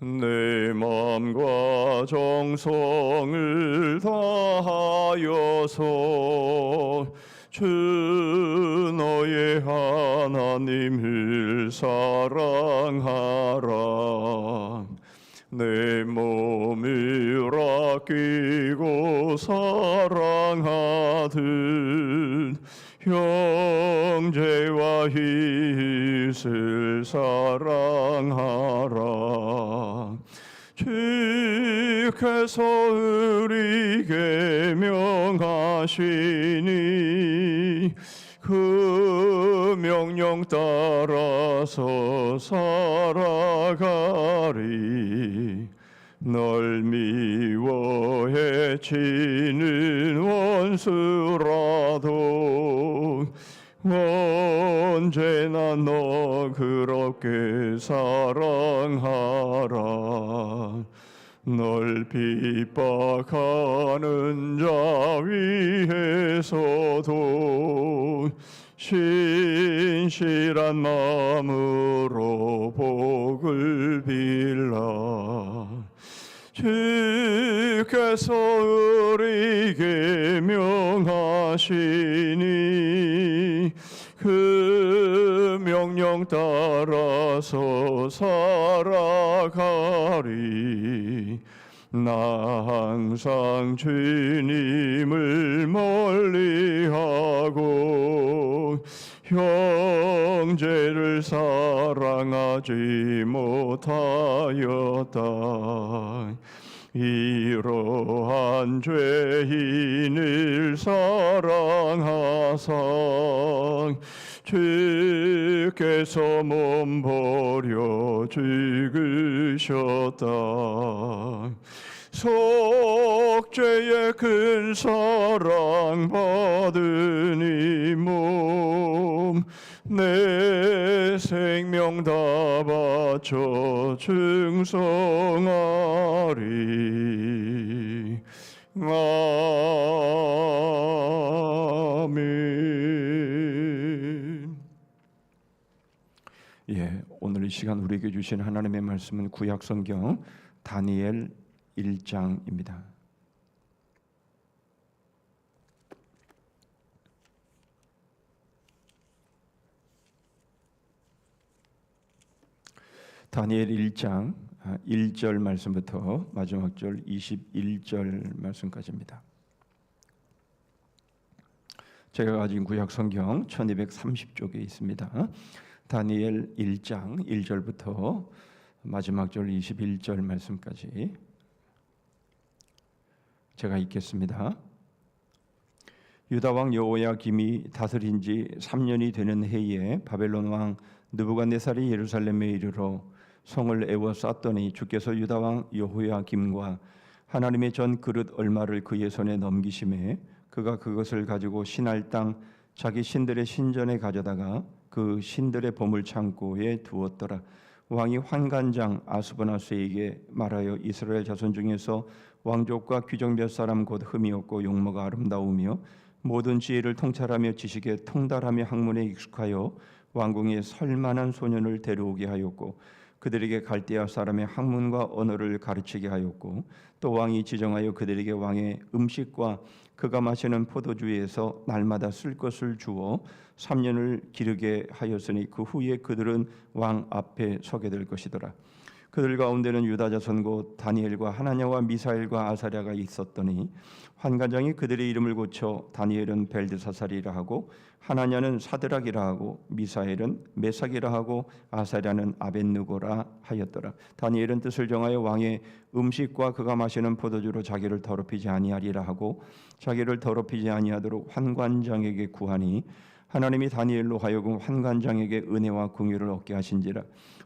내 마음과 정성을 다하여서 주 너의 하나님을 사랑하라. 내 몸을 아끼고 사랑하듯 형제와 이웃을 사랑하라. 주께서 우리에게 명하시니 그 명령 따라서 살아가리. 널 미워 해치는 원수라도 언제나 너 그렇게 사랑하라. 널 핍박하는 자 위에서도 신실한 마음으로 복을 빌라. 주께서 우리에게 명하시니 그 명령 따라서 살아가리. 나 항상 주님을 멀리하고 형제를 사랑하지 못하였다. 이러한 죄인을 사랑하사 주께서 몸 버려 죽으셨다. 속죄의 큰 사랑 받은 이 몸 내 생명 다 바쳐 충성하리. 아멘. 오늘 이 시간 우리에게 주신 하나님의 말씀은 구약 성경 다니엘 1장입니다. 다니엘 1장 1절 말씀부터 마지막 절 21절 말씀까지입니다. 제가 가진 구약 성경 1230쪽에 있습니다. 다니엘 1장 1절부터 마지막 절 21절 말씀까지 제가 읽겠습니다. 유다 왕 여호야김이 다스린 지 3년이 되는 해에 바벨론 왕 느부갓네살이 예루살렘에 이르러 성을 에워쌌더니 주께서 유다 왕 여호야김과 하나님의 전 그릇 얼마를 그의 손에 넘기심에 그가 그것을 가지고 신할 땅 자기 신들의 신전에 가져다가 그 신들의 보물 창고에 두었더라. 왕이 환관장 아스브나스에게 말하여 이스라엘 자손 중에서 왕족과 귀족 몇 사람 곧 흠이 없고 용모가 아름다우며 모든 지혜를 통찰하며 지식에 통달하며 학문에 익숙하여 왕궁에 설만한 소년을 데려오게 하였고 그들에게 갈대아 사람의 학문과 언어를 가르치게 하였고 또 왕이 지정하여 그들에게 왕의 음식과 그가 마시는 포도주에서 날마다 쓸 것을 주어 3년을 기르게 하였으니 그 후에 그들은 왕 앞에 서게 될 것이더라. 그들 가운데는 유다 자손 곧 다니엘과 하나냐와 미사엘과 아사랴가 있었더니 환관장이 그들의 이름을 고쳐 다니엘은 벨드사살이라 하고 하나냐는 사드락이라 하고 미사엘은 메삭이라 하고 아사랴는 아벳느고라 하였더라. 다니엘은 뜻을 정하여 왕의 음식과 그가 마시는 포도주로 자기를 더럽히지 아니하리라 하고 자기를 더럽히지 아니하도록 환관장에게 구하니 하나님이 다니엘로 하여금 환관장에게 은혜와 긍휼을 얻게 하신지라.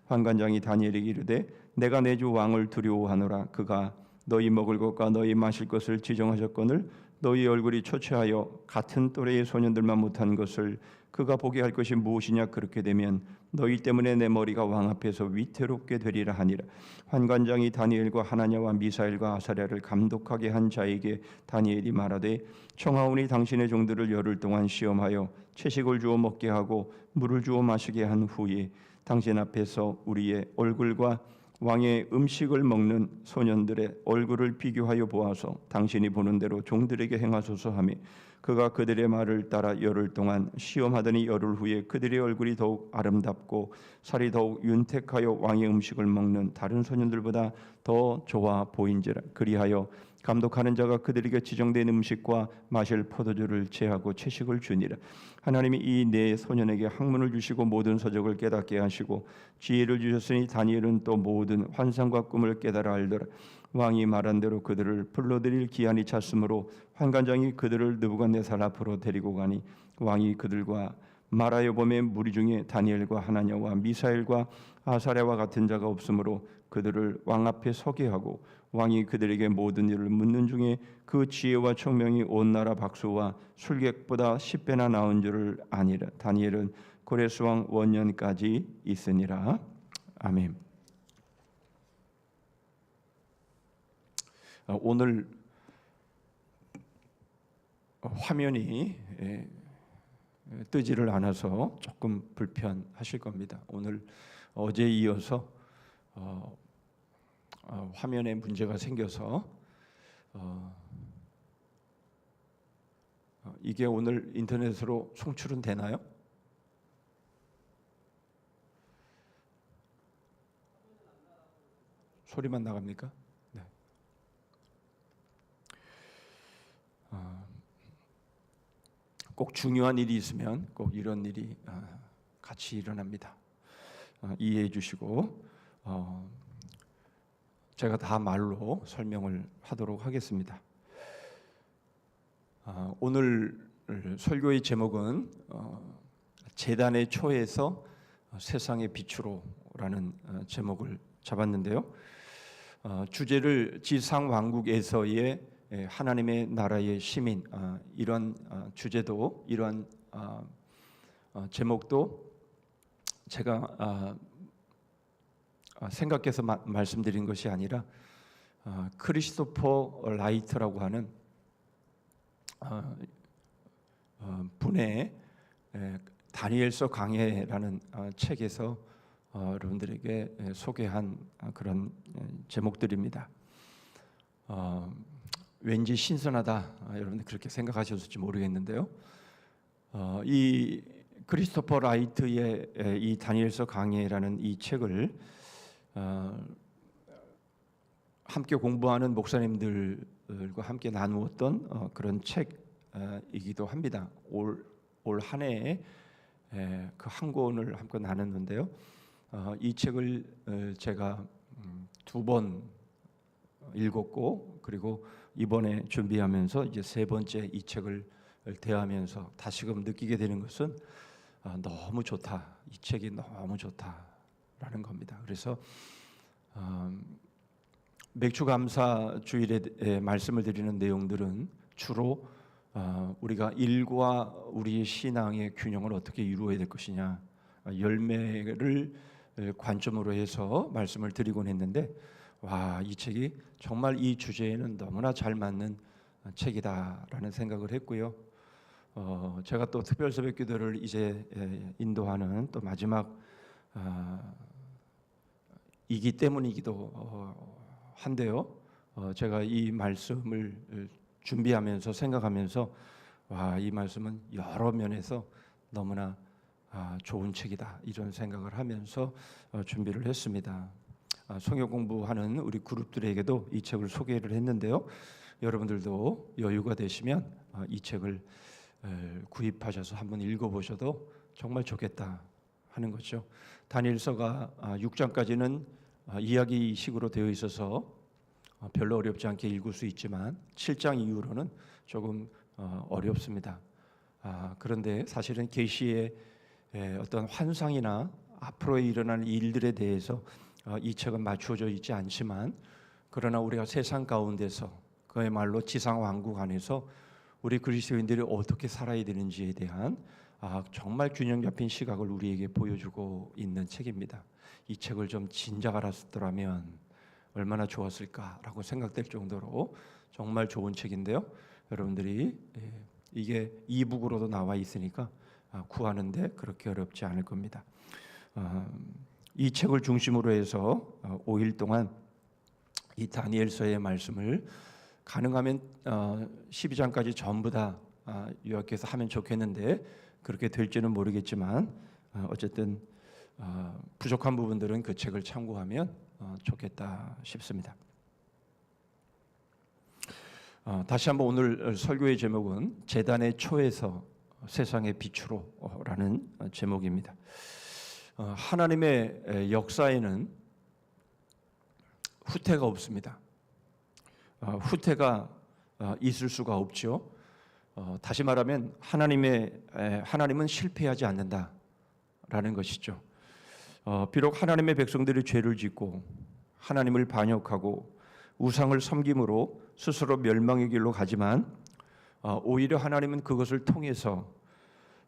환관장이 다니엘에게 이르되 내가 내 주 왕을 두려워하노라. 그가 너희 먹을 것과 너희 마실 것을 지정하셨거늘 너희 얼굴이 초췌하여 같은 또래의 소년들만 못한 것을 그가 보게 할 것이 무엇이냐. 그렇게 되면 너희 때문에 내 머리가 왕 앞에서 위태롭게 되리라 하니라. 환관장이 다니엘과 하나냐와 미사엘과 아사랴를 감독하게 한 자에게 다니엘이 말하되 청하오니 당신의 종들을 열흘 동안 시험하여 채식을 주어 먹게 하고 물을 주어 마시게 한 후에 당신 앞에서 우리의 얼굴과 왕의 음식을 먹는 소년들의 얼굴을 비교하여 보아서 당신이 보는 대로 종들에게 행하소서 하며 그가 그들의 말을 따라 열흘 동안 시험하더니 열흘 후에 그들의 얼굴이 더욱 아름답고 살이 더욱 윤택하여 왕의 음식을 먹는 다른 소년들보다 더 좋아 보인지라. 그리하여 감독하는 자가 그들에게 지정된 음식과 마실 포도주를 제하고 채식을 주니라. 하나님이 이 네 소년에게 학문을 주시고 모든 서적을 깨닫게 하시고 지혜를 주셨으니 다니엘은 또 모든 환상과 꿈을 깨달아 알더라. 왕이 말한 대로 그들을 불러들일 기한이 찼으므로 환관장이 그들을 느부갓네살 앞으로 데리고 가니 왕이 그들과 말하여 보매 무리 중에 다니엘과 하나냐와 미사엘과 아사랴와 같은 자가 없으므로 그들을 왕 앞에 서게 하고 왕이 그들에게 모든 일을 묻는 중에 그 지혜와 총명이 온 나라 박수와 술객보다 10배나 나은 줄을 아니라. 다니엘은 고레스 왕 원년까지 있으니라. 아멘. 오늘 화면이 뜨지를 않아서 조금 불편하실 겁니다. 오늘 어제에 이어서 화면에 문제가 생겨서 이게 오늘 인터넷으로 송출은 되나요? 소리만 나갑니까? 네. 꼭 중요한 일이 있으면 꼭 이런 일이 같이 일어납니다. 이해해 주시고 제가 다 말로 설명을 하도록 하겠습니다. 오늘 설교의 제목은 제단의 초에서 세상의 빛으로라는 제목을 잡았는데요. 주제를 지상 왕국에서의 하나님의 나라의 시민, 이런 주제도, 이런 제목도 제가 생각해서 말씀드린 것이 아니라 크리스토퍼 라이트라고 하는 분의 다니엘서 강해라는 책에서 여러분들에게 소개한 그런 제목들입니다. 왠지 신선하다, 여러분들 그렇게 생각하셨을지 모르겠는데요. 이 크리스토퍼 라이트의 이 다니엘서 강해라는 이 책을 함께 공부하는 목사님들과 함께 나누었던 그런 책이기도 합니다. 올 한 해에 그 한 권을 함께 나눴는데요. 이 책을 제가 2번 읽었고, 그리고 이번에 준비하면서 이제 3번째 이 책을 대하면서 다시금 느끼게 되는 것은 너무 좋다, 이 책이 너무 좋다라는 겁니다. 그래서 맥주감사 주일에 말씀을 드리는 내용들은 주로 우리가 일과 우리의 신앙의 균형을 어떻게 이루어야 될 것이냐, 열매를 관점으로 해서 말씀을 드리곤 했는데, 이 책이 정말 이 주제에는 너무나 잘 맞는 책이다라는 생각을 했고요. 제가 또 특별 새벽 기도를 이제 인도하는 또 마지막 이기 때문이기도 한데요. 제가 이 말씀을 준비하면서 생각하면서 이 말씀은 여러 면에서 너무나 좋은 책이다, 이런 생각을 하면서 준비를 했습니다. 성경 공부하는 우리 그룹들에게도 이 책을 소개를 했는데요. 여러분들도 여유가 되시면 이 책을 구입하셔서 한번 읽어보셔도 정말 좋겠다 하는 거죠. 다니엘서가 6장까지는 이야기식으로 되어 있어서 별로 어렵지 않게 읽을 수 있지만 7장 이후로는 조금 어렵습니다. 그런데 사실은 계시의 어떤 환상이나 앞으로 일어날 일들에 대해서 이 책은 맞추어져 있지 않지만, 그러나 우리가 세상 가운데서 그야말로 지상 왕국 안에서 우리 그리스도인들이 어떻게 살아야 되는지에 대한 정말 균형 잡힌 시각을 우리에게 보여주고 있는 책입니다. 이 책을 좀 진작 알았더라면 얼마나 좋았을까라고 생각될 정도로 정말 좋은 책인데요. 여러분들이 이게 이북으로도 나와 있으니까 구하는데 그렇게 어렵지 않을 겁니다. 이 책을 중심으로 해서 5일 동안 이 다니엘서의 말씀을 가능하면 12장까지 전부 다 요약해서 하면 좋겠는데 그렇게 될지는 모르겠지만 어쨌든 부족한 부분들은 그 책을 참고하면 좋겠다 싶습니다. 다시 한번 오늘 설교의 제목은 제단의 초에서 세상의 빛으로라는 제목입니다. 하나님의 역사에는 후퇴가 없습니다. 후퇴가 있을 수가 없죠. 다시 말하면 하나님은 실패하지 않는다라는 것이죠. 비록 하나님의 백성들이 죄를 짓고 하나님을 반역하고 우상을 섬김으로 스스로 멸망의 길로 가지만 오히려 하나님은 그것을 통해서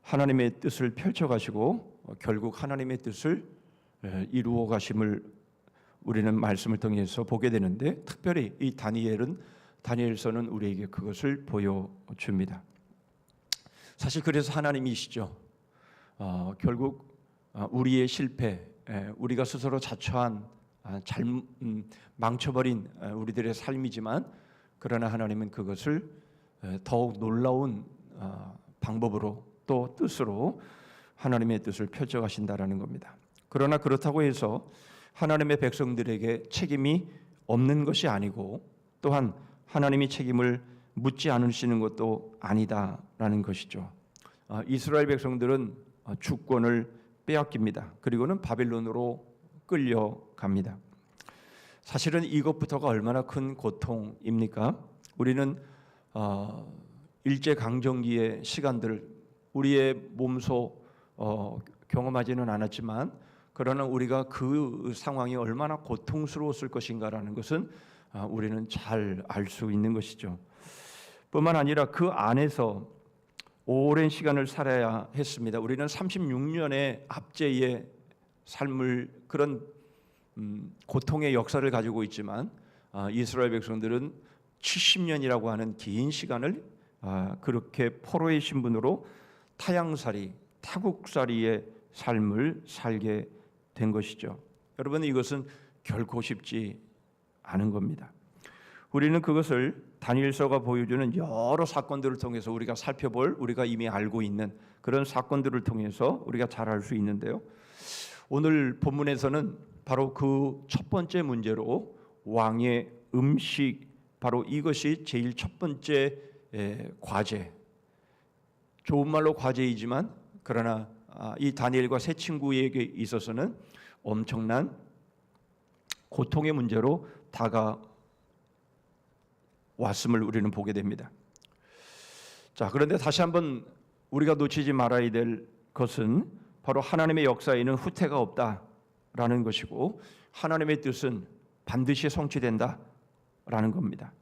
하나님의 뜻을 펼쳐가시고 결국 하나님의 뜻을 이루어 가심을 우리는 말씀을 통해서 보게 되는데, 특별히 이 다니엘서는 우리에게 그것을 보여줍니다. 사실 그래서 하나님이시죠. 결국 우리의 실패, 우리가 스스로 자초한 망쳐버린 우리들의 삶이지만, 그러나 하나님은 그것을 더욱 놀라운 방법으로 또 뜻으로 하나님의 뜻을 펼쳐가신다라는 겁니다. 그러나 그렇다고 해서 하나님의 백성들에게 책임이 없는 것이 아니고, 또한 하나님이 책임을 묻지 않으시는 것도 아니다라는 것이죠. 이스라엘 백성들은 주권을 빼앗깁니다. 그리고는 바벨론으로 끌려갑니다. 사실은 이것부터가 얼마나 큰 고통입니까? 우리는 일제강점기의 시간들 우리의 몸소 경험하지는 않았지만, 그러나 우리가 그 상황이 얼마나 고통스러웠을 것인가라는 것은 우리는 잘 알 수 있는 것이죠. 뿐만 아니라 그 안에서 오랜 시간을 살아야 했습니다. 우리는 36년의 압제의 삶을, 그런 고통의 역사를 가지고 있지만, 이스라엘 백성들은 70년이라고 하는 긴 시간을 그렇게 포로의 신분으로 타향살이, 타국살이의 삶을 살게 된 것이죠. 여러분, 이것은 결코 쉽지 않은 겁니다. 우리는 그것을 다니엘서가 보여주는 여러 사건들을 통해서 우리가 살펴볼, 우리가 이미 알고 있는 그런 사건들을 통해서 우리가 잘 알 수 있는데요. 오늘 본문에서는 바로 그 첫 번째 문제로 왕의 음식, 바로 이것이 제일 첫 번째 과제, 좋은 말로 과제이지만 그러나 이 다니엘과 세 친구에게 있어서는 엄청난 고통의 문제로 다가왔음을 우리는 보게 됩니다. 자, 그런데 다시 한번 우리가 놓치지 말아야 될 것은 바로 하나님의 역사에는 후퇴가 없다라는 것이고, 하나님의 뜻은 반드시 성취된다라는 겁니다.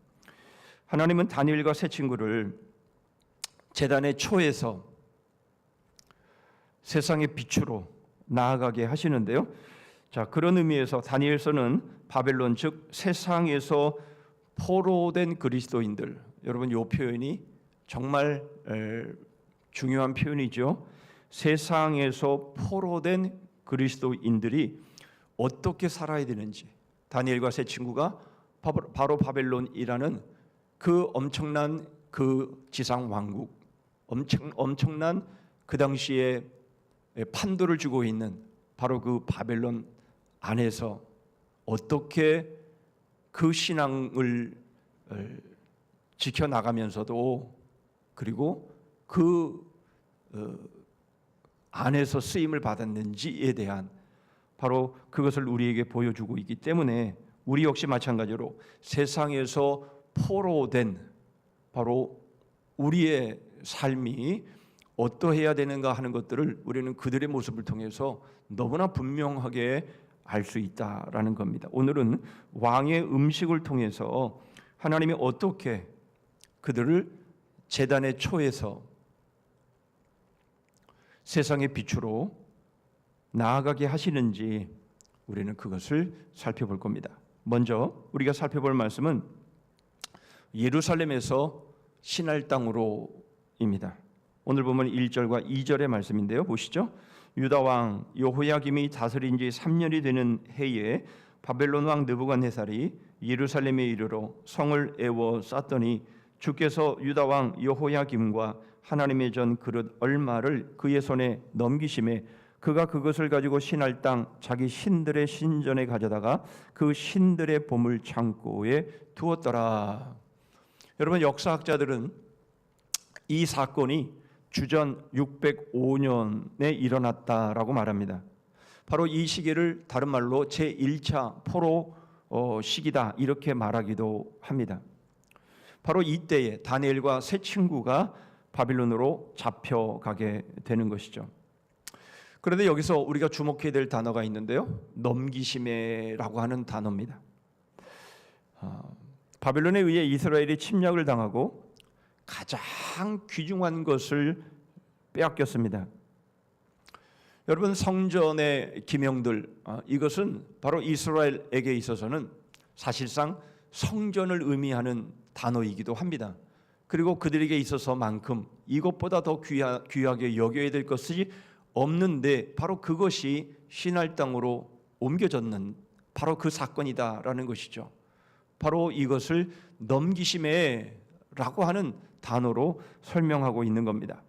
하나님은 다니엘과 세 친구를 제단의 초에서 세상의 빛으로 나아가게 하시는데요. 자, 그런 의미에서 다니엘서는 바벨론, 즉 세상에서 포로된 그리스도인들, 여러분 이 표현이 정말 중요한 표현이죠. 세상에서 포로된 그리스도인들이 어떻게 살아야 되는지, 다니엘과 세 친구가 바로 바벨론이라는 그 엄청난 그 지상 왕국, 엄청난 그 당시에 판도를 쥐고 있는 바로 그 바벨론 안에서 어떻게 그 신앙을 지켜나가면서도, 그리고 그 안에서 쓰임을 받았는지에 대한 바로 그것을 우리에게 보여주고 있기 때문에, 우리 역시 마찬가지로 세상에서 포로된 바로 우리의 삶이 어떠해야 되는가 하는 것들을 우리는 그들의 모습을 통해서 너무나 분명하게 알 수 있다라는 겁니다. 오늘은 왕의 음식을 통해서 하나님이 어떻게 그들을 제단의 초에서 세상의 빛으로 나아가게 하시는지 우리는 그것을 살펴볼 겁니다. 먼저 우리가 살펴볼 말씀은 예루살렘에서 신할 땅으로입니다. 오늘 보면 1절과 2절의 말씀인데요. 보시죠. 유다 왕 여호야김이 다스린 지 3년이 되는 해에 바벨론 왕 느부갓네살이 예루살렘에 이르러 성을 에워 쌓더니 주께서 유다 왕 여호야김과 하나님의 전 그릇 얼마를 그의 손에 넘기심에 그가 그것을 가지고 신할 땅 자기 신들의 신전에 가져다가 그 신들의 보물 창고에 두었더라. 여러분, 역사학자들은 이 사건이 주전 605년에 일어났다라고 말합니다. 바로 이 시기를 다른 말로 제1차 포로 시기다 이렇게 말하기도 합니다. 바로 이때에 다니엘과 세 친구가 바빌론으로 잡혀가게 되는 것이죠. 그런데 여기서 우리가 주목해야 될 단어가 있는데요, 넘기심에라고 하는 단어입니다. 바빌론에 의해 이스라엘이 침략을 당하고 가장 귀중한 것을 빼앗겼습니다. 여러분, 성전의 기명들, 이것은 바로 이스라엘에게 있어서는 사실상 성전을 의미하는 단어이기도 합니다. 그리고 그들에게 있어서만큼 이것보다 더 귀하게 여겨야 될 것이 없는데 바로 그것이 신할 땅으로 옮겨졌는 바로 그 사건이다라는 것이죠. 바로 이것을 넘기심에라고 하는 단어로 설명하고 있는 겁니다.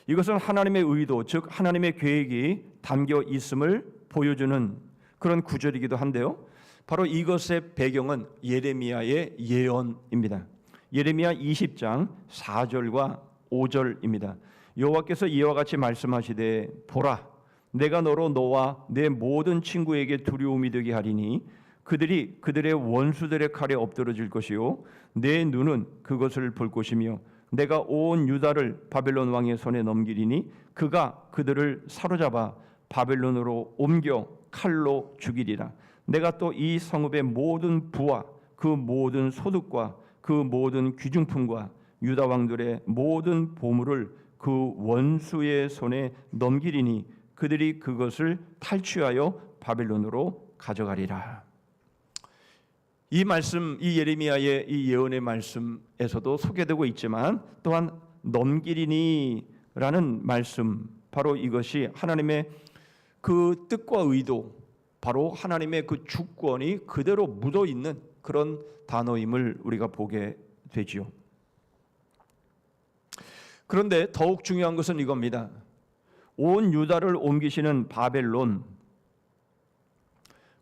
이것은 하나님의 의도, 즉 하나님의 계획이 담겨 있음을 보여주는 그런 구절이기도 한데요, 바로 이것의 배경은 예레미야의 예언입니다. 예레미야 20장 4절과 5절입니다. 여호와께서 이와 같이 말씀하시되 보라, 내가 너로 너와 내 모든 친구에게 두려움이 되게 하리니 그들이 그들의 원수들의 칼에 엎드러질 것이요 내 눈은 그것을 볼 것이며 내가 온 유다를 바벨론 왕의 손에 넘기리니 그가 그들을 사로잡아 바벨론으로 옮겨 칼로 죽이리라. 내가 또 이 성읍의 모든 부와 그 모든 소득과 그 모든 귀중품과 유다 왕들의 모든 보물을 그 원수의 손에 넘기리니 그들이 그것을 탈취하여 바벨론으로 가져가리라. 이 말씀, 이 예레미야의 이 예언의 말씀에서도 소개되고 있지만 또한 넘기리니라는 말씀, 바로 이것이 하나님의 그 뜻과 의도, 바로 하나님의 그 주권이 그대로 묻어 있는 그런 단어임을 우리가 보게 되지요. 그런데 더욱 중요한 것은 이겁니다. 온 유다를 옮기시는 바벨론,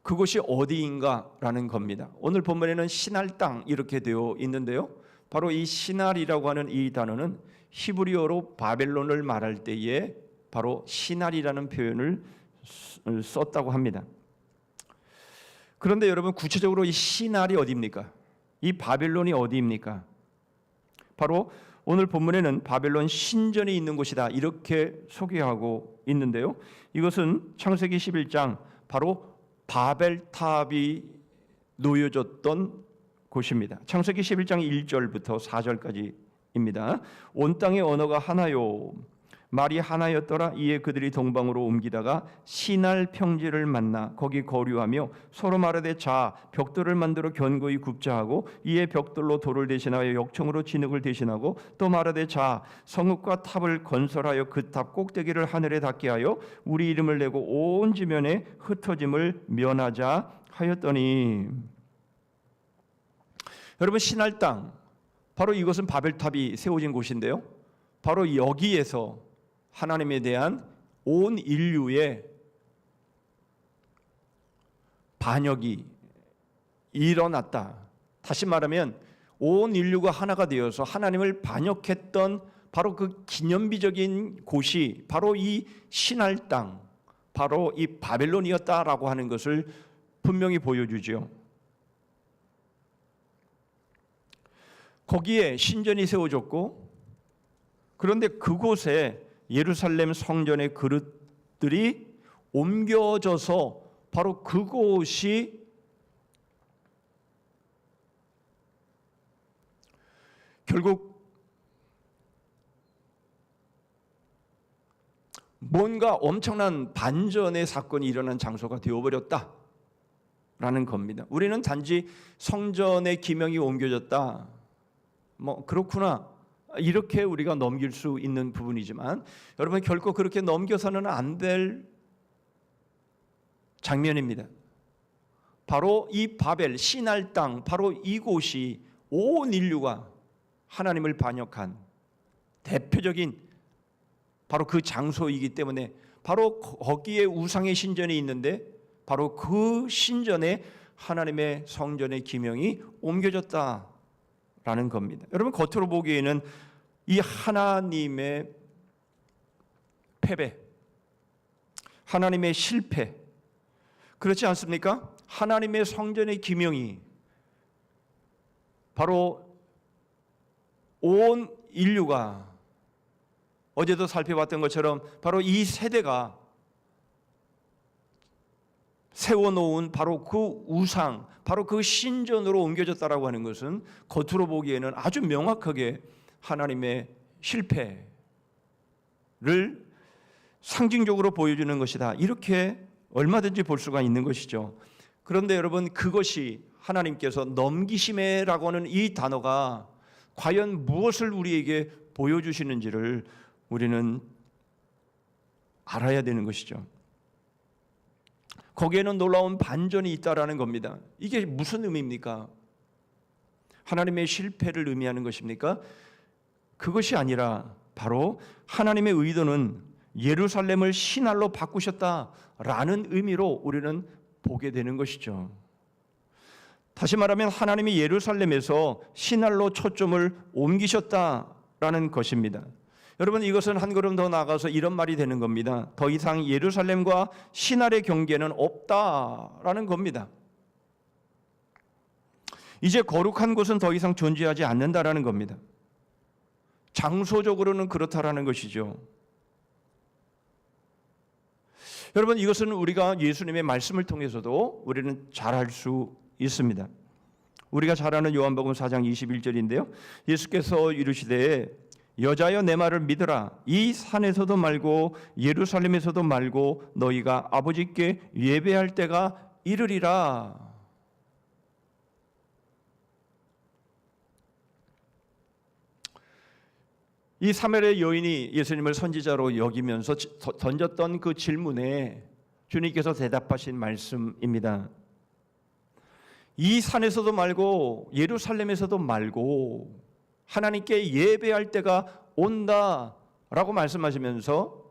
그것이 어디인가라는 겁니다. 오늘 본문에는 신할 땅 이렇게 되어 있는데요, 바로 이 신할이라고 하는 이 단어는 히브리어로 바벨론을 말할 때에 바로 신할이라는 표현을 썼다고 합니다. 그런데 여러분, 구체적으로 이 신할이 어디입니까? 이 바벨론이 어디입니까? 바로 오늘 본문에는 바벨론 신전이 있는 곳이다 이렇게 소개하고 있는데요, 이것은 창세기 11장 바로 바벨탑이 놓여졌던 곳입니다. 창세기 11장 1절부터 4절까지입니다. 온 땅의 언어가 하나요, 말이 하나였더라. 이에 그들이 동방으로 옮기다가 신할 평지를 만나 거기 거류하며 서로 말하되 자, 벽돌을 만들어 견고히 굽자 하고 이에 벽돌로 돌을 대신하여 역청으로 진흙을 대신하고 또 말하되 자, 성읍과 탑을 건설하여 그 탑 꼭대기를 하늘에 닿게 하여 우리 이름을 내고 온 지면에 흩어짐을 면하자 하였더니. 여러분, 신할 땅, 바로 이것은 바벨탑이 세워진 곳인데요, 바로 여기에서 하나님에 대한 온 인류의 반역이 일어났다. 다시 말하면 온 인류가 하나가 되어서 하나님을 반역했던 바로 그 기념비적인 곳이 바로 이 신할 땅, 바로 이 바벨론이었다라고 하는 것을 분명히 보여주죠. 거기에 신전이 세워졌고, 그런데 그곳에 예루살렘 성전의 그릇들이 옮겨져서 바로 그곳이 결국 뭔가 엄청난 반전의 사건이 일어난 장소가 되어버렸다라는 겁니다. 우리는 단지 성전의 기명이 옮겨졌다, 뭐 그렇구나 이렇게 우리가 넘길 수 있는 부분이지만 여러분 결코 그렇게 넘겨서는 안 될 장면입니다. 바로 이 바벨 시날 땅, 바로 이곳이 온 인류가 하나님을 반역한 대표적인 바로 그 장소이기 때문에 바로 거기에 우상의 신전이 있는데 바로 그 신전에 하나님의 성전의 기명이 옮겨졌다라는 겁니다. 여러분 겉으로 보기에는 이 하나님의 패배, 하나님의 실패, 그렇지 않습니까? 하나님의 성전의 기명이 바로 온 인류가 어제도 살펴봤던 것처럼 바로 이 세대가 세워놓은 바로 그 우상, 바로 그 신전으로 옮겨졌다라고 하는 것은 겉으로 보기에는 아주 명확하게 하나님의 실패를 상징적으로 보여주는 것이다. 이렇게 얼마든지 볼 수가 있는 것이죠. 그런데 여러분 그것이 하나님께서 넘기심에라고 하는 이 단어가 과연 무엇을 우리에게 보여주시는지를 우리는 알아야 되는 것이죠. 거기에는 놀라운 반전이 있다라는 겁니다. 이게 무슨 의미입니까? 하나님의 실패를 의미하는 것입니까? 그것이 아니라 바로 하나님의 의도는 예루살렘을 신할로 바꾸셨다라는 의미로 우리는 보게 되는 것이죠. 다시 말하면 하나님이 예루살렘에서 신할로 초점을 옮기셨다라는 것입니다. 여러분 이것은 한 걸음 더 나아가서 이런 말이 되는 겁니다. 더 이상 예루살렘과 신할의 경계는 없다라는 겁니다. 이제 거룩한 곳은 더 이상 존재하지 않는다라는 겁니다. 장소적으로는 그렇다라는 것이죠. 여러분 이것은 우리가 예수님의 말씀을 통해서도 우리는 잘 알 수 있습니다. 우리가 잘 아는 요한복음 4장 21절인데요. 예수께서 이르시되 여자여 내 말을 믿으라. 이 산에서도 말고 예루살렘에서도 말고 너희가 아버지께 예배할 때가 이르리라. 이 사마리아 여인이 예수님을 선지자로 여기면서 던졌던 그 질문에 주님께서 대답하신 말씀입니다. 이 산에서도 말고 예루살렘에서도 말고 하나님께 예배할 때가 온다라고 말씀하시면서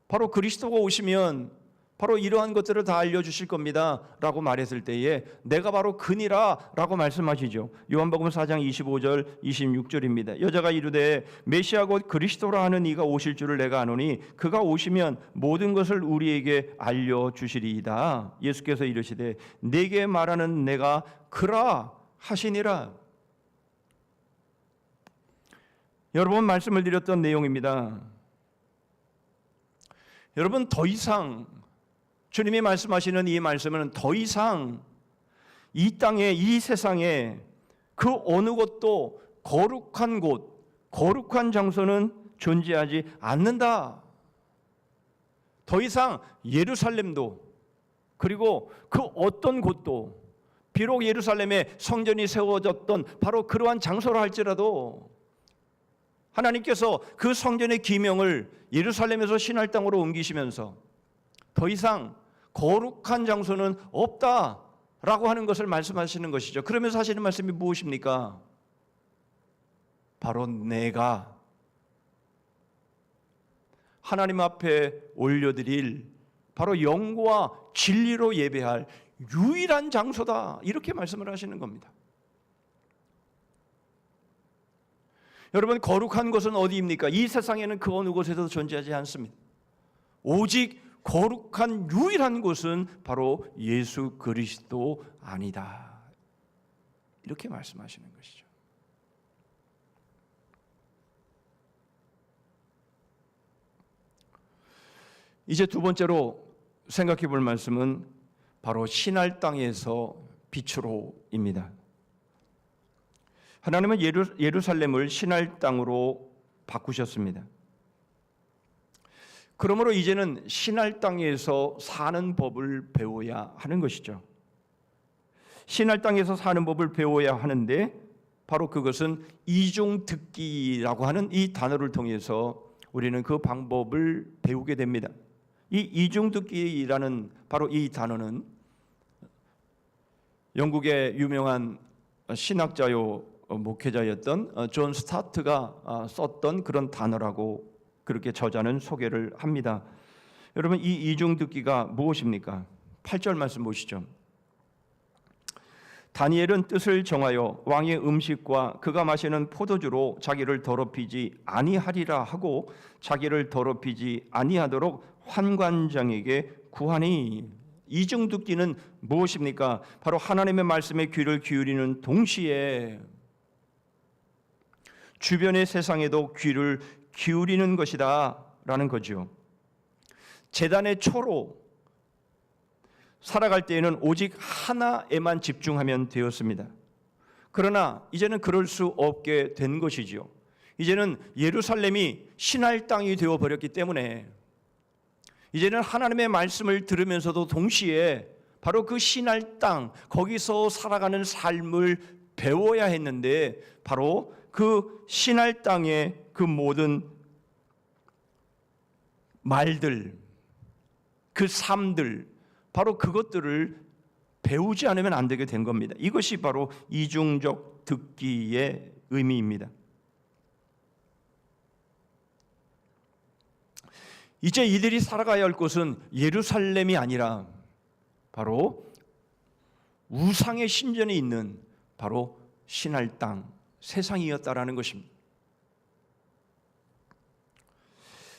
바로 그리스도가 오시면 바로 이러한 것들을 다 알려주실 겁니다 라고 말했을 때에 내가 바로 그니라 라고 말씀하시죠. 요한복음 4장 25절 26절입니다. 여자가 이르되 메시아 곧 그리스도라 하는 이가 오실 줄을 내가 아노니 그가 오시면 모든 것을 우리에게 알려주시리이다. 예수께서 이르시되 내게 말하는 내가 그라 하시니라. 여러 번 말씀을 드렸던 내용입니다. 여러분 더 이상 주님이 말씀하시는 이 말씀은 더 이상 이 땅에 이 세상에 그 어느 곳도 거룩한 곳, 거룩한 장소는 존재하지 않는다. 더 이상 예루살렘도 그리고 그 어떤 곳도 비록 예루살렘에 성전이 세워졌던 바로 그러한 장소라 할지라도 하나님께서 그 성전의 기명을 예루살렘에서 신할 땅으로 옮기시면서 더 이상 거룩한 장소는 없다라고 하는 것을 말씀하시는 것이죠. 그러면서 하시는 말씀이 무엇입니까? 바로 내가 하나님 앞에 올려드릴 바로 영과 진리로 예배할 유일한 장소다. 이렇게 말씀을 하시는 겁니다. 여러분 거룩한 곳은 어디입니까? 이 세상에는 그 어느 곳에도 존재하지 않습니다. 오직 거룩한 유일한 곳은 바로 예수 그리스도 아니다. 이렇게 말씀하시는 것이죠. 이제 두 번째로 생각해 볼 말씀은 바로 신할 땅에서 빛으로입니다. 하나님은 예루살렘을 신할 땅으로 바꾸셨습니다. 그러므로 이제는 신할 땅에서 사는 법을 배워야 하는 것이죠. 신할 땅에서 사는 법을 배워야 하는데 바로 그것은 이중듣기라고 하는 이 단어를 통해서 우리는 그 방법을 배우게 됩니다. 이 이중듣기라는 바로 이 단어는 영국의 유명한 신학자요 목회자였던 존 스타트가 썼던 그런 단어라고 그렇게 저자는 소개를 합니다. 여러분, 이 이중듣기가 무엇입니까? 8절 말씀 보시죠. 다니엘은 뜻을 정하여 왕의 음식과 그가 마시는 포도주로 자기를 더럽히지 아니하리라 하고 자기를 더럽히지 아니하도록 환관장에게 구하니. 이중듣기는 무엇입니까? 바로 하나님의 말씀에 귀를 기울이는 동시에 주변의 세상에도 귀를 기울이는 것이다 라는 거죠. 제단의 초로 살아갈 때에는 오직 하나에만 집중하면 되었습니다. 그러나 이제는 그럴 수 없게 된 것이지요. 이제는 예루살렘이 신할 땅이 되어버렸기 때문에 이제는 하나님의 말씀을 들으면서도 동시에 바로 그 신할 땅, 거기서 살아가는 삶을 배워야 했는데 바로 그 신할 땅의 그 모든 말들, 그 삶들, 바로 그것들을 배우지 않으면 안 되게 된 겁니다. 이것이 바로 이중적 듣기의 의미입니다. 이제 이들이 살아가야 할 곳은 예루살렘이 아니라 바로 우상의 신전이 있는 바로 신할 땅, 세상이었다라는 것입니다.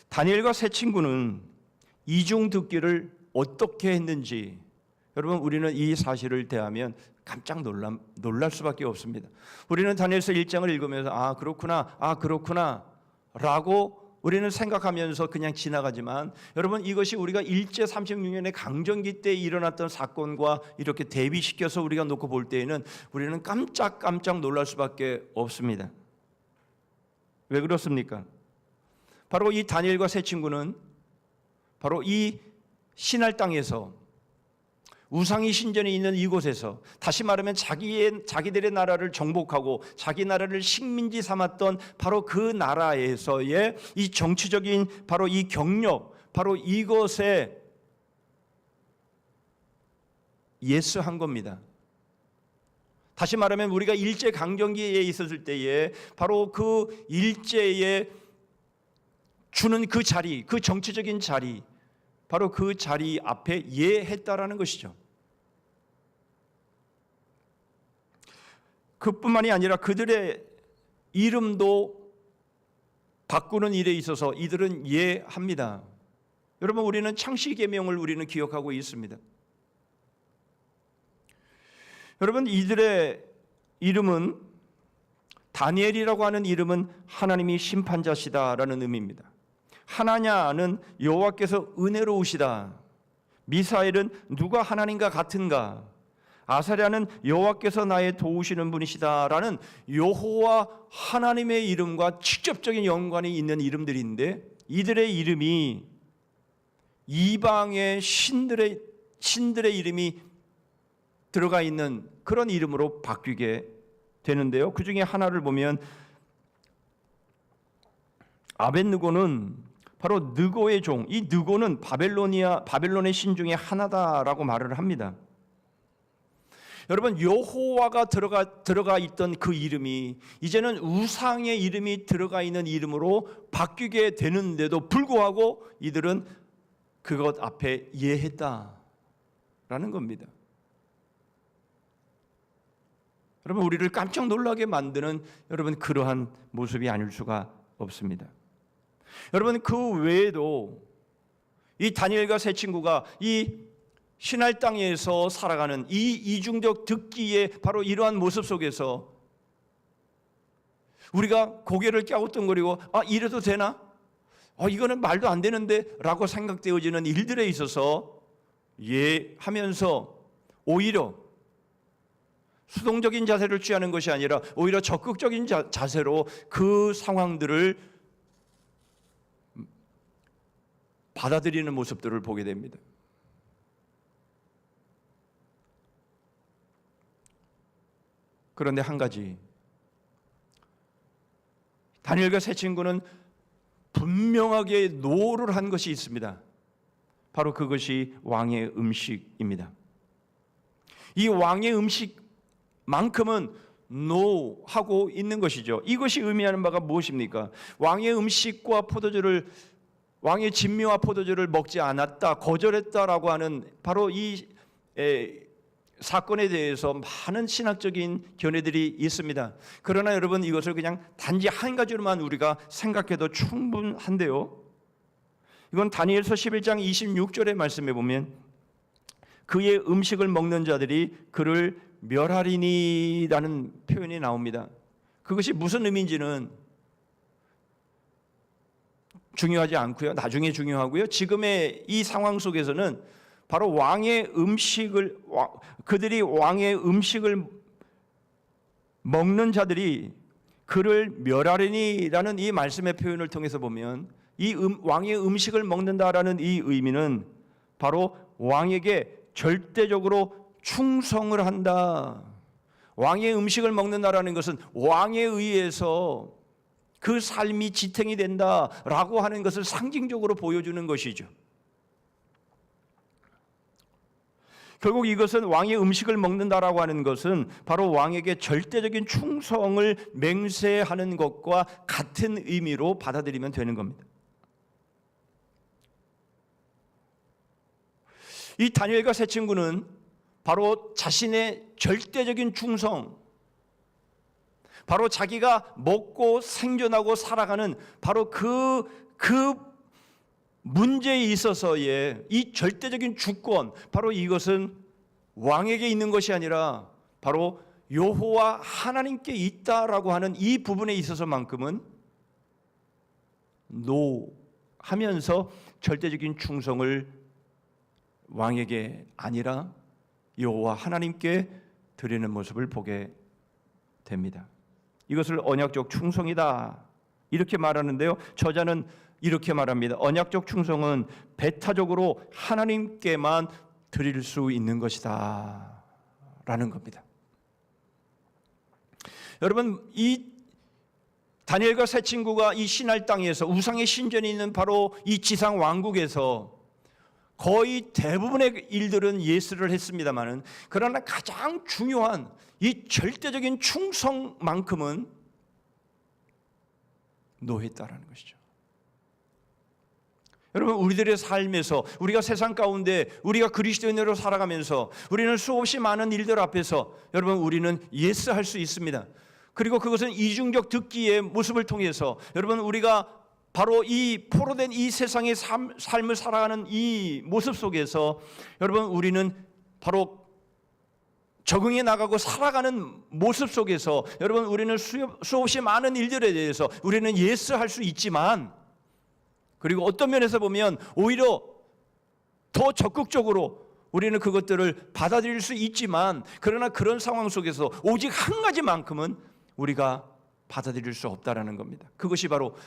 다니엘과 세 친구는 이중 듣기를 어떻게 했는지 여러분, 우리는 이 사실을 대하면 깜짝 놀랄 수밖에 없습니다. 우리는 다니엘서 1장을 읽으면서 그렇구나 라고 우리는 생각하면서 그냥 지나가지만 여러분, 이것이 우리가 일제 36년의 강점기 때 일어났던 사건과 이렇게 대비시켜서 우리가 놓고 볼 때에는 우리는 깜짝 놀랄 수밖에 없습니다. 왜 그렇습니까? 바로 이 다니엘과 세 친구는 바로 이 신할 땅에서 우상이 신전이 있는 이곳에서 다시 말하면 자기들의 나라를 정복하고 자기 나라를 식민지 삼았던 바로 그 나라에서의 이 정치적인 바로 이 경력, 바로 이것에 예스한 겁니다. 다시 말하면 우리가 일제 강점기에 있었을 때에 바로 그 일제에 주는 그 자리, 그 정치적인 자리, 바로 그 자리 앞에 예했다라는 것이죠. 그뿐만이 아니라 그들의 이름도 바꾸는 일에 있어서 이들은 예합니다. 여러분, 우리는 창시계명을 우리는 기억하고 있습니다. 여러분, 이들의 이름은 다니엘이라고 하는 이름은 하나님이 심판자시다라는 의미입니다. 하나냐는 여호와께서 은혜로우시다. 미사엘은 누가 하나님과 같은가. 아사랴는 여호와께서 나의 도우시는 분이시다라는 여호와 하나님의 이름과 직접적인 연관이 있는 이름들인데 이들의 이름이 이방의 신들의 이름이 들어가 있는 그런 이름으로 바뀌게 되는데요. 그 중에 하나를 보면 아벳느고는 바로 느고의 종, 이 느고는 바벨론의 신 중에 하나다라고 말을 합니다. 여러분, 여호와가 들어가 있던 그 이름이 이제는 우상의 이름이 들어가 있는 이름으로 바뀌게 되는데도 불구하고 이들은 그것 앞에 예했다라는 겁니다. 여러분, 우리를 깜짝 놀라게 만드는 여러분 그러한 모습이 아닐 수가 없습니다. 여러분, 그 외에도 이 다니엘과 세 친구가 이 신할 땅에서 살아가는 이 이중적 듣기의 바로 이러한 모습 속에서 우리가 고개를 갸우뚱거리고 이래도 되나? 이거는 말도 안 되는데 라고 생각되어지는 일들에 있어서 하면서 오히려 수동적인 자세를 취하는 것이 아니라 오히려 적극적인 자세로 그 상황들을 받아들이는 모습들을 보게 됩니다. 그런데 한 가지, 다니엘과 세 친구는 분명하게 노를 한 것이 있습니다. 바로 그것이 왕의 음식입니다. 이 왕의 음식만큼은 노하고 있는 것이죠. 이것이 의미하는 바가 무엇입니까? 왕의 음식과 포도주를, 왕의 진미와 포도주를 먹지 않았다, 거절했다라고 하는 바로 이 사건에 대해서 많은 신학적인 견해들이 있습니다. 그러나 여러분, 이것을 그냥 단지 한 가지로만 우리가 생각해도 충분한데요. 이건 다니엘서 11장 26절의 말씀에 보면 그의 음식을 먹는 자들이 그를 멸하리니라는 표현이 나옵니다. 그것이 무슨 의미인지는 중요하지 않고요. 나중에 중요하고요. 지금의 이 상황 속에서는 바로 그들이 왕의 음식을 먹는 자들이 그를 멸하리니라는 이 말씀의 표현을 통해서 보면 이 왕의 음식을 먹는다라는 이 의미는 바로 왕에게 절대적으로 충성을 한다. 왕의 음식을 먹는다라는 것은 왕에 의해서 그 삶이 지탱이 된다라고 하는 것을 상징적으로 보여주는 것이죠. 결국 이것은 왕의 음식을 먹는다라고 하는 것은 바로 왕에게 절대적인 충성을 맹세하는 것과 같은 의미로 받아들이면 되는 겁니다. 이 다니엘과 세 친구는 바로 자신의 절대적인 충성, 바로 자기가 먹고 생존하고 살아가는 바로 그 문제에 있어서의 이 절대적인 주권, 바로 이것은 왕에게 있는 것이 아니라 바로 여호와 하나님께 있다라고 하는 이 부분에 있어서만큼은 하면서 절대적인 충성을 왕에게 아니라 여호와 하나님께 드리는 모습을 보게 됩니다. 이것을 언약적 충성이다 이렇게 말하는데요, 저자는 이렇게 말합니다. 언약적 충성은 배타적으로 하나님께만 드릴 수 있는 것이다 라는 겁니다. 여러분, 이 다니엘과 세 친구가 이 신할 땅에서 우상의 신전이 있는 바로 이 지상 왕국에서 거의 대부분의 일들은 예스를 했습니다마는, 그러나 가장 중요한 이 절대적인 충성만큼은 노했다라는 것이죠. 여러분, 우리들의 삶에서 우리가 세상 가운데 우리가 그리스도인으로 살아가면서 우리는 수없이 많은 일들 앞에서 여러분 우리는 예스 할 수 있습니다. 그리고 그것은 이중적 듣기의 모습을 통해서 여러분 우리가 바로 이 포로된 이 세상의 삶을 살아가는 이 모습 속에서 여러분 우리는 바로 적응해 나가고 살아가는 모습 속에서 여러분 우리는 수없이 많은 일들에 대해서 우리는 예스 할 수 있지만, 그리고 어떤 면에서 보면 오히려 더 적극적으로 우리는 그것들을 받아들일 수 있지만, 그러나 그런 상황 속에서 오직 한 가지만큼은 우리가 받아들일 수 없다라는 겁니다. 그것이 바로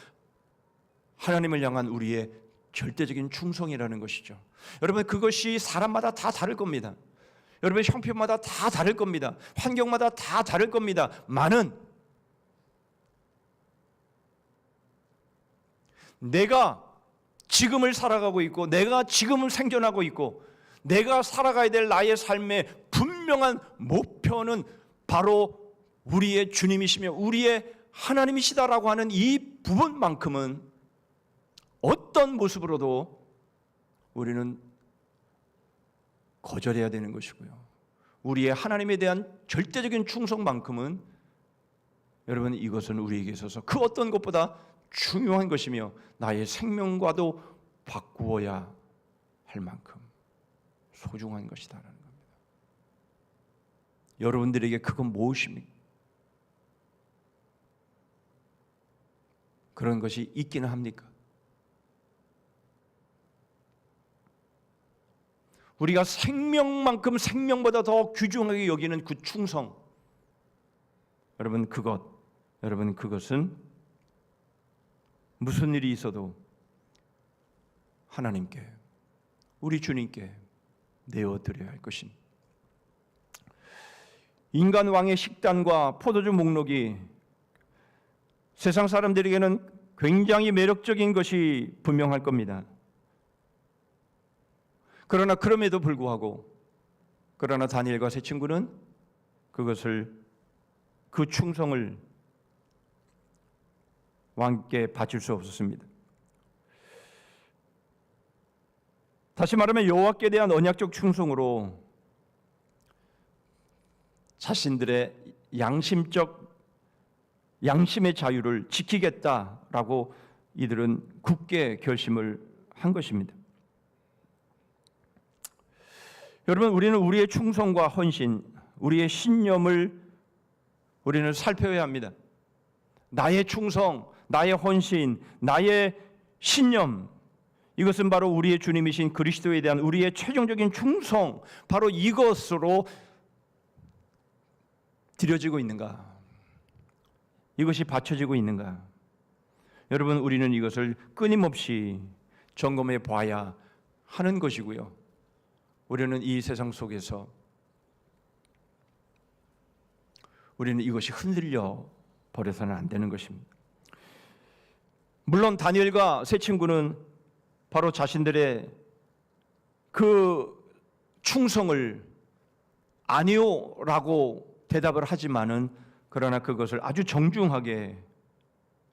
하나님을 향한 우리의 절대적인 충성이라는 것이죠. 여러분, 그것이 사람마다 다 다를 겁니다. 여러분, 형편마다 다 다를 겁니다. 환경마다 다 다를 겁니다. 많은 내가 지금을 살아가고 있고, 내가 지금을 생존하고 있고, 내가 살아가야 될 나의 삶의 분명한 목표는 바로 우리의 주님이시며 우리의 하나님이시다라고 하는 이 부분만큼은 어떤 모습으로도 우리는 거절해야 되는 것이고요, 우리의 하나님에 대한 절대적인 충성만큼은 여러분 이것은 우리에게 있어서 그 어떤 것보다 중요한 것이며 나의 생명과도 바꾸어야 할 만큼 소중한 것이다라는 겁니다. 여러분들에게 그건 무엇입니까? 그런 것이 있기는 합니까? 우리가 생명만큼 생명보다 더 귀중하게 여기는 그 충성, 여러분 그것은 무슨 일이 있어도 하나님께, 우리 주님께 내어드려야 할 것입니다. 인간 왕의 식단과 포도주 목록이 세상 사람들에게는 굉장히 매력적인 것이 분명할 겁니다. 그러나 그럼에도 불구하고 다니엘과 세 친구는 그 충성을 왕께 바칠 수 없었습니다. 다시 말하면 여호와께 대한 언약적 충성으로 자신들의 양심의 자유를 지키겠다라고 이들은 굳게 결심을 한 것입니다. 여러분, 우리는 우리의 충성과 헌신, 우리의 신념을 우리는 살펴야 합니다. 나의 충성, 나의 헌신, 나의 신념, 이것은 바로 우리의 주님이신 그리스도에 대한 우리의 최종적인 충성, 바로 이것으로 드려지고 있는가? 이것이 바쳐지고 있는가? 여러분, 우리는 이것을 끊임없이 점검해 봐야 하는 것이고요. 우리는 이 세상 속에서 우리는 이것이 흔들려 버려서는 안 되는 것입니다. 물론 다니엘과 세 친구는 바로 자신들의 그 충성을 아니요라고 대답을 하지만은 그러나 그것을 아주 정중하게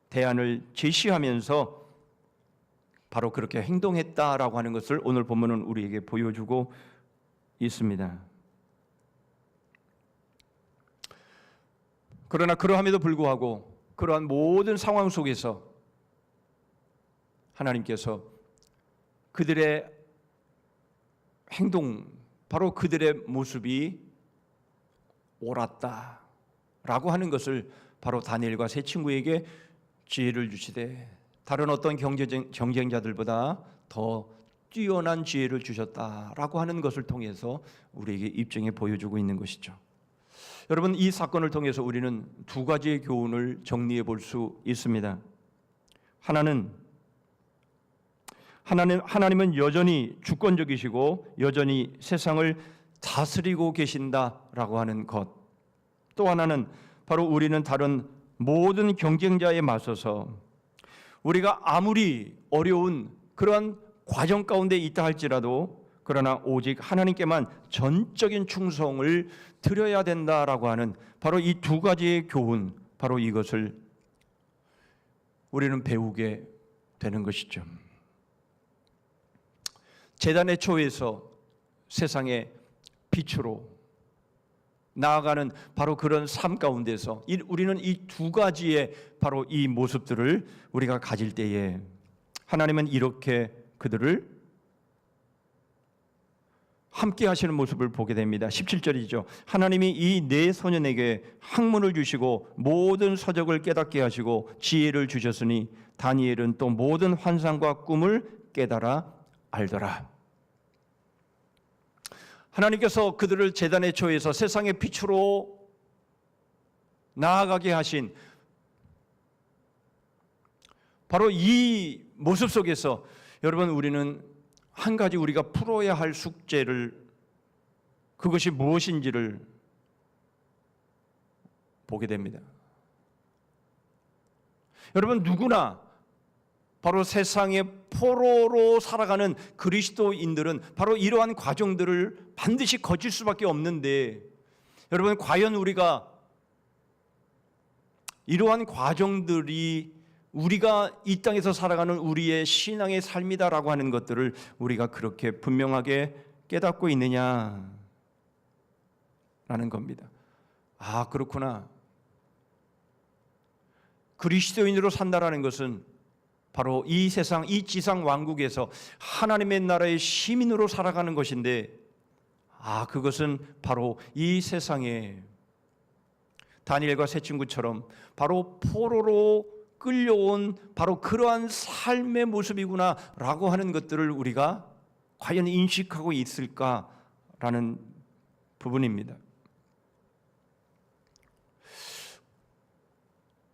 대안을 제시하면서 바로 그렇게 행동했다라고 하는 것을 오늘 본문은 우리에게 보여주고 있습니다. 그러나 그러함에도 불구하고 그러한 모든 상황 속에서 하나님께서 그들의 행동, 바로 그들의 모습이 옳았다라고 하는 것을 바로 다니엘과 세 친구에게 지혜를 주시되 다른 어떤 경쟁자들보다 더 뛰어난 지혜를 주셨다라고 하는 것을 통해서 우리에게 입증해 보여주고 있는 것이죠. 여러분, 이 사건을 통해서 우리는 두 가지의 교훈을 정리해 볼 수 있습니다. 하나님은 여전히 주권적이시고 여전히 세상을 다스리고 계신다라고 하는 것. 또 하나는 바로 우리는 다른 모든 경쟁자에 맞서서 우리가 아무리 어려운 그러한 과정 가운데 있다 할지라도 그러나 오직 하나님께만 전적인 충성을 드려야 된다라고 하는 바로 이 두 가지의 교훈, 바로 이것을 우리는 배우게 되는 것이죠. 제단의 초에서 세상의 빛으로 나아가는 바로 그런 삶 가운데서 우리는 이 두 가지의 바로 이 모습들을 우리가 가질 때에 하나님은 이렇게 그들을 함께 하시는 모습을 보게 됩니다. 17절이죠. 하나님이 이 네 소년에게 학문을 주시고 모든 서적을 깨닫게 하시고 지혜를 주셨으니 다니엘은 또 모든 환상과 꿈을 깨달아 알더라. 하나님께서 그들을 제단의 초에서 세상의 빛으로 나아가게 하신 바로 이 모습 속에서 여러분, 우리는 한 가지 우리가 풀어야 할 숙제를, 그것이 무엇인지를 보게 됩니다. 여러분, 누구나 바로 세상의 포로로 살아가는 그리스도인들은 바로 이러한 과정들을 반드시 거칠 수밖에 없는데, 여러분, 과연 우리가 이러한 과정들이 우리가 이 땅에서 살아가는 우리의 신앙의 삶이다라고 하는 것들을 우리가 그렇게 분명하게 깨닫고 있느냐라는 겁니다. 아, 그렇구나. 그리스도인으로 산다라는 것은 바로 이 세상, 이 지상 왕국에서 하나님의 나라의 시민으로 살아가는 것인데, 아, 그것은 바로 이 세상에 다니엘과 세 친구처럼 바로 포로로 끌려온 바로 그러한 삶의 모습이구나라고 하는 것들을 우리가 과연 인식하고 있을까라는 부분입니다.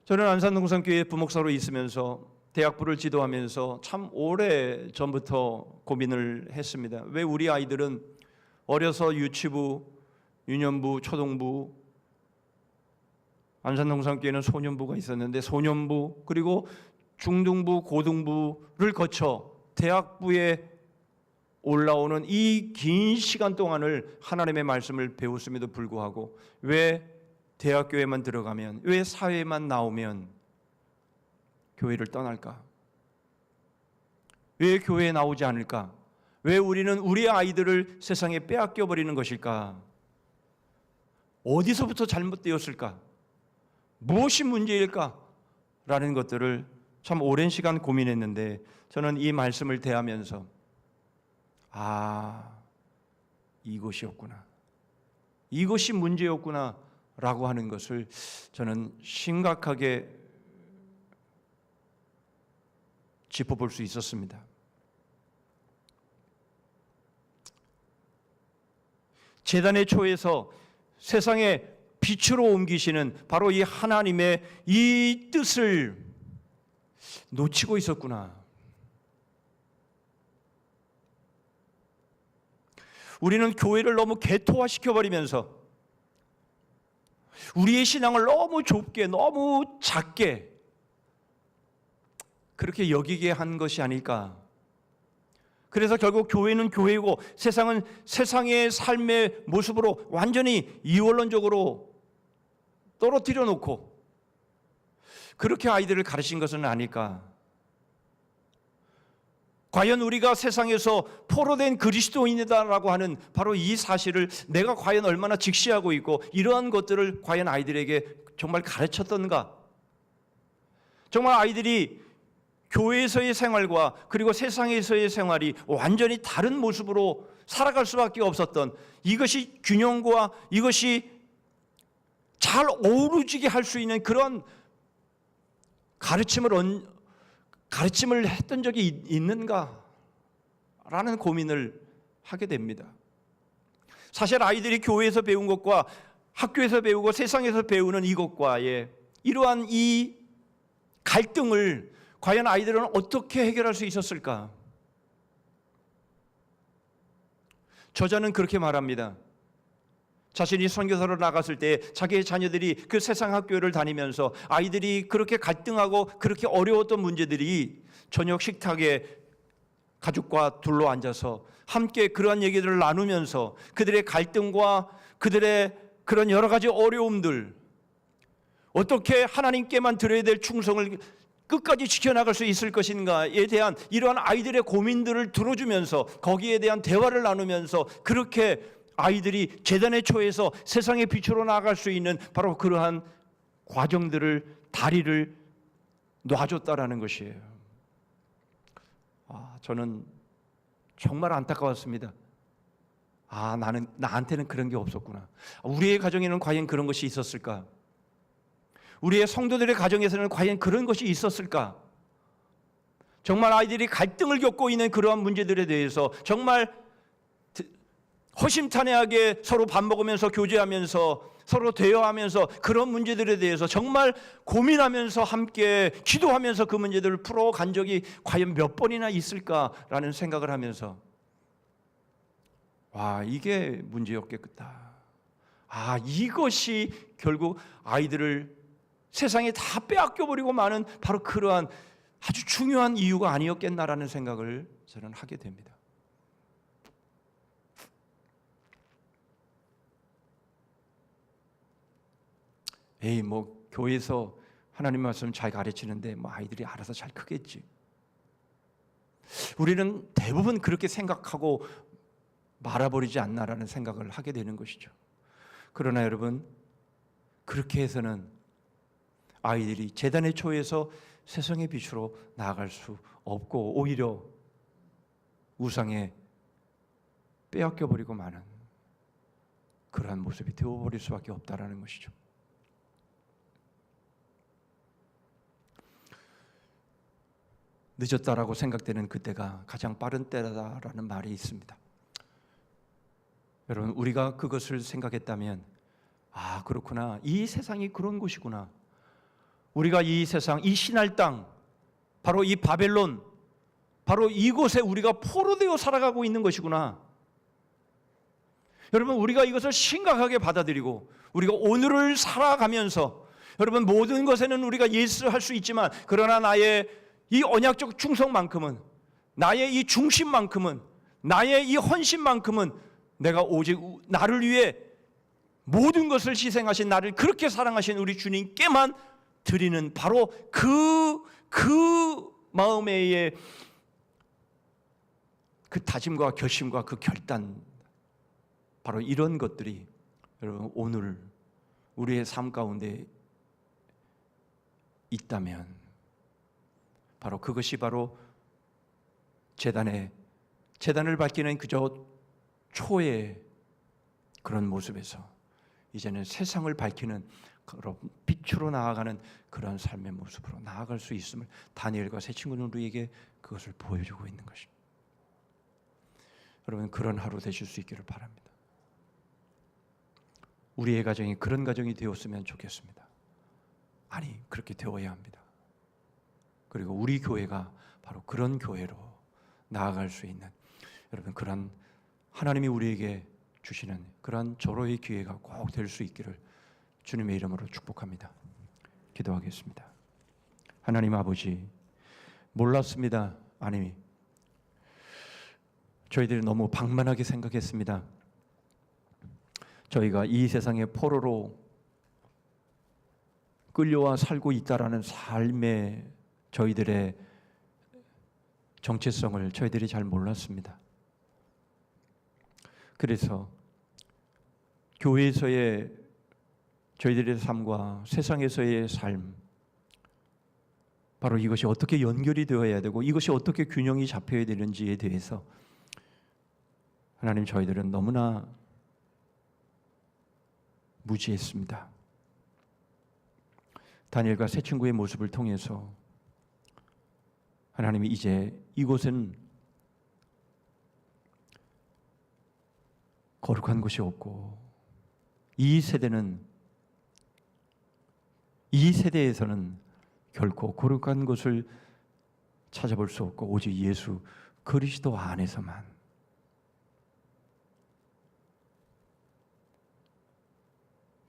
저는 안산동산교회 부목사로 있으면서 대학부를 지도하면서 참 오래 전부터 고민을 했습니다. 왜 우리 아이들은 어려서 유치부, 유년부, 초등부 안산농산교회는 소년부가 있었는데 소년부 그리고 중등부, 고등부를 거쳐 대학부에 올라오는 이 긴 시간 동안을 하나님의 말씀을 배웠음에도 불구하고 왜 대학교에만 들어가면, 왜 사회에만 나오면 교회를 떠날까? 왜 교회에 나오지 않을까? 왜 우리는 우리의 아이들을 세상에 빼앗겨 버리는 것일까? 어디서부터 잘못되었을까? 무엇이 문제일까? 라는 것들을 참 오랜 시간 고민했는데 저는 이 말씀을 대하면서 이것이었구나, 이것이 문제였구나 라고 하는 것을 저는 심각하게 짚어볼 수 있었습니다. 제단의 초에서 세상에 빛으로 옮기시는 바로 이 하나님의 이 뜻을 놓치고 있었구나. 우리는 교회를 너무 개토화시켜버리면서 우리의 신앙을 너무 좁게, 너무 작게 그렇게 여기게 한 것이 아닐까. 그래서 결국 교회는 교회고 세상은 세상의 삶의 모습으로 완전히 이원론적으로 떨어뜨려 놓고 그렇게 아이들을 가르친 것은 아닐까. 과연 우리가 세상에서 포로된 그리스도인이다라고 하는 바로 이 사실을 내가 과연 얼마나 직시하고 있고 이러한 것들을 과연 아이들에게 정말 가르쳤던가. 정말 아이들이 교회에서의 생활과 그리고 세상에서의 생활이 완전히 다른 모습으로 살아갈 수밖에 없었던, 이것이 균형과 이것이 잘 어우러지게 할 수 있는 그런 가르침을 했던 적이 있는가? 라는 고민을 하게 됩니다. 사실 아이들이 교회에서 배운 것과 학교에서 배우고 세상에서 배우는 이것과의 이러한 이 갈등을 과연 아이들은 어떻게 해결할 수 있었을까? 저자는 그렇게 말합니다. 자신이 선교사로 나갔을 때 자기의 자녀들이 그 세상 학교를 다니면서 아이들이 그렇게 갈등하고 그렇게 어려웠던 문제들이 저녁 식탁에 가족과 둘러 앉아서 함께 그러한 얘기들을 나누면서 그들의 갈등과 그들의 그런 여러 가지 어려움들, 어떻게 하나님께만 드려야 될 충성을 끝까지 지켜나갈 수 있을 것인가에 대한 이러한 아이들의 고민들을 들어주면서 거기에 대한 대화를 나누면서 그렇게 아이들이 제단의 초에서 세상의 빛으로 나아갈 수 있는 바로 그러한 과정들을, 다리를 놔줬다라는 것이에요. 저는 정말 안타까웠습니다. 나한테는 그런 게 없었구나. 우리의 가정에는 과연 그런 것이 있었을까? 우리의 성도들의 가정에서는 과연 그런 것이 있었을까? 정말 아이들이 갈등을 겪고 있는 그러한 문제들에 대해서 정말 허심탄회하게 서로 밥 먹으면서 교제하면서 서로 대화하면서 그런 문제들에 대해서 정말 고민하면서 함께 기도하면서 그 문제들을 풀어간 적이 과연 몇 번이나 있을까라는 생각을 하면서 이게 문제였겠다. 이것이 결국 아이들을 세상에 다 빼앗겨버리고 마는 바로 그러한 아주 중요한 이유가 아니었겠나라는 생각을 저는 하게 됩니다. 교회에서 하나님 말씀 잘 가르치는데 아이들이 알아서 잘 크겠지. 우리는 대부분 그렇게 생각하고 말아버리지 않나라는 생각을 하게 되는 것이죠. 그러나 여러분, 그렇게 해서는 아이들이 제단의 초에서 세상의 빛으로 나아갈 수 없고 오히려 우상에 빼앗겨버리고 마는 그러한 모습이 되어버릴 수밖에 없다라는 것이죠. 늦었다라고 생각되는 그때가 가장 빠른 때다라는 말이 있습니다. 여러분, 우리가 그것을 생각했다면 그렇구나, 이 세상이 그런 곳이구나, 우리가 이 세상, 이 신할 땅, 바로 이 바벨론, 바로 이곳에 우리가 포로되어 살아가고 있는 것이구나. 여러분, 우리가 이것을 심각하게 받아들이고 우리가 오늘을 살아가면서 여러분, 모든 것에는 우리가 예스할 수 있지만, 그러나 나의 이 언약적 충성만큼은, 나의 이 중심만큼은, 나의 이 헌신만큼은 내가 오직 나를 위해 모든 것을 희생하신, 나를 그렇게 사랑하신 우리 주님께만 드리는, 바로 그 마음의 그 다짐과 결심과 그 결단, 바로 이런 것들이 여러분 오늘 우리의 삶 가운데 있다면, 바로 그것이 바로 제단을 밝히는 그저 초의 그런 모습에서 이제는 세상을 밝히는 그런 빛으로 나아가는 그런 삶의 모습으로 나아갈 수 있음을 다니엘과 세 친구는 우리에게 그것을 보여주고 있는 것입니다. 여러분, 그런 하루 되실 수 있기를 바랍니다. 우리의 가정이 그런 가정이 되었으면 좋겠습니다. 아니, 그렇게 되어야 합니다. 그리고 우리 교회가 바로 그런 교회로 나아갈 수 있는, 여러분, 그런 하나님이 우리에게 주시는 그런 절호의 기회가 꼭 될 수 있기를 주님의 이름으로 축복합니다. 기도하겠습니다. 하나님 아버지, 몰랐습니다. 아니, 저희들이 너무 방만하게 생각했습니다. 저희가 이 세상의 포로로 끌려와 살고 있다라는 삶의 저희들의 정체성을 저희들이 잘 몰랐습니다. 그래서 교회에서의 저희들의 삶과 세상에서의 삶, 바로 이것이 어떻게 연결이 되어야 되고 이것이 어떻게 균형이 잡혀야 되는지에 대해서 하나님, 저희들은 너무나 무지했습니다. 다니엘과 세 친구의 모습을 통해서 하나님이 이제 이곳은 거룩한 곳이 없고, 이 세대에서는 결코 거룩한 곳을 찾아볼 수 없고 오직 예수 그리스도 안에서만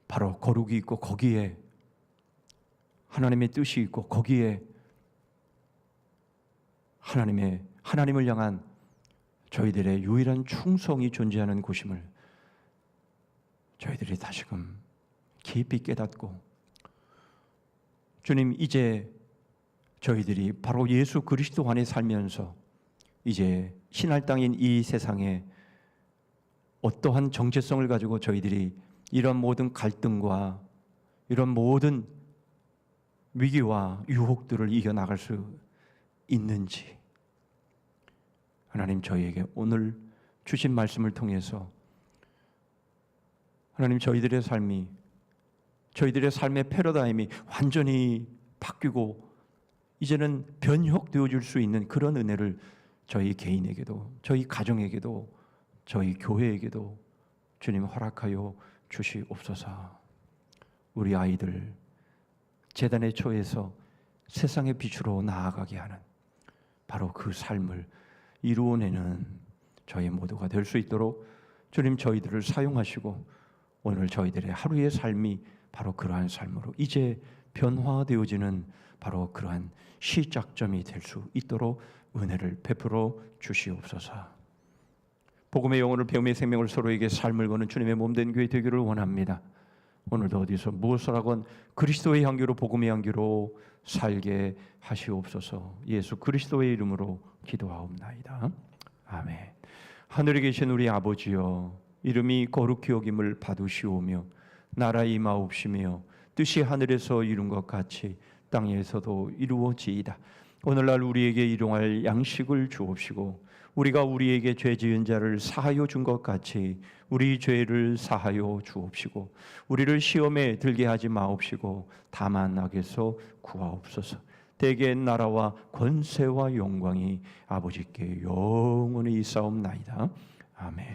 바로 거룩이 있고, 거기에 하나님의 뜻이 있고, 거기에 하나님을 향한 저희들의 유일한 충성이 존재하는 곳임을 저희들이 다시금 깊이 깨닫고, 주님, 이제 저희들이 바로 예수 그리스도 안에 살면서 이제 신할 땅인 이 세상에 어떠한 정체성을 가지고 저희들이 이런 모든 갈등과 이런 모든 위기와 유혹들을 이겨나갈 수 있는지, 하나님, 저희에게 오늘 주신 말씀을 통해서 하나님, 저희들의 삶의 패러다임이 완전히 바뀌고 이제는 변혁되어질 수 있는 그런 은혜를 저희 개인에게도, 저희 가정에게도, 저희 교회에게도 주님 허락하여 주시옵소서. 우리 아이들 제단의 초에서 세상의 빛으로 나아가게 하는 바로 그 삶을 이루어내는 저희 모두가 될 수 있도록 주님, 저희들을 사용하시고 오늘 저희들의 하루의 삶이 바로 그러한 삶으로 이제 변화되어지는 바로 그러한 시작점이 될 수 있도록 은혜를 베풀어 주시옵소서. 복음의 영혼을 배움의 생명을 서로에게 삶을 거는 주님의 몸된 교회 되기를 원합니다. 오늘도 어디서 무엇을 하건 그리스도의 향기로, 복음의 향기로 살게 하시옵소서. 예수 그리스도의 이름으로 기도하옵나이다. 아멘. 하늘에 계신 우리 아버지여, 이름이 거룩히 여김을 받으시오며 나라 임하옵시며 뜻이 하늘에서 이룬 것 같이 땅에서도 이루어지이다. 오늘날 우리에게 일용할 양식을 주옵시고 우리가 우리에게 죄 지은 자를 사하여 준 것 같이 우리 죄를 사하여 주옵시고 우리를 시험에 들게 하지 마옵시고 다만 악에서 구하옵소서. 대개 나라와 권세와 영광이 아버지께 영원히 있사옵나이다. 아멘.